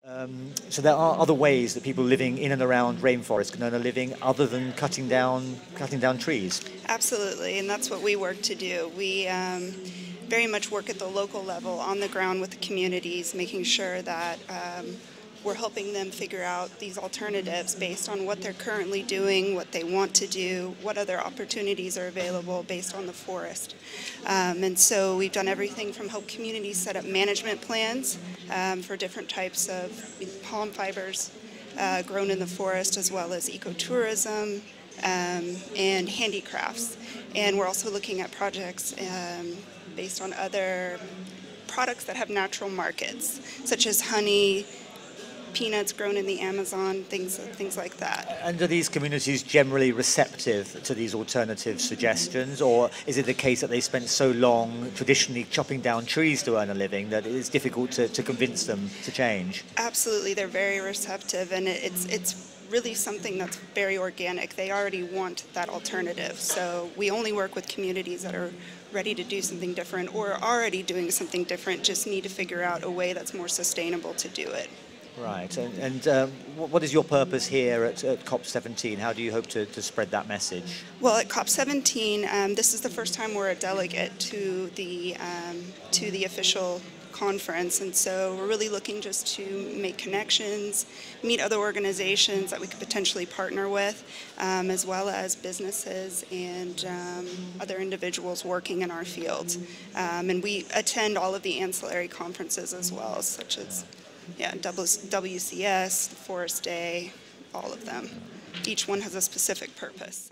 So there are other ways that people living in and around rainforest can earn a living other than cutting down trees. Absolutely, and that's what we work to do. We very much work at the local level, on the ground with the communities, making sure that we're helping them figure out these alternatives based on what they're currently doing, what they want to do, what other opportunities are available based on the forest. And so we've done everything from help communities set up management plans for different types of palm fibers grown in the forest, as well as ecotourism and handicrafts. And we're also looking at projects based on other products that have natural markets, such as honey, peanuts grown in the Amazon, things like that. And are these communities generally receptive to these alternative suggestions, or is it the case that they spent so long traditionally chopping down trees to earn a living that it's difficult to convince them to change? Absolutely, they're very receptive, and it's really something that's very organic. They already want that alternative. So we only work with communities that are ready to do something different or are already doing something different, just need to figure out a way that's more sustainable to do it. Right. And what is your purpose here at COP17? How do you hope to spread that message? Well, at COP17, this is the first time we're a delegate to the official conference, and so we're really looking just to make connections, meet other organizations that we could potentially partner with, as well as businesses and other individuals working in our fields. And we attend all of the ancillary conferences as well, such as WCS, Forest Day, all of them. Each one has a specific purpose.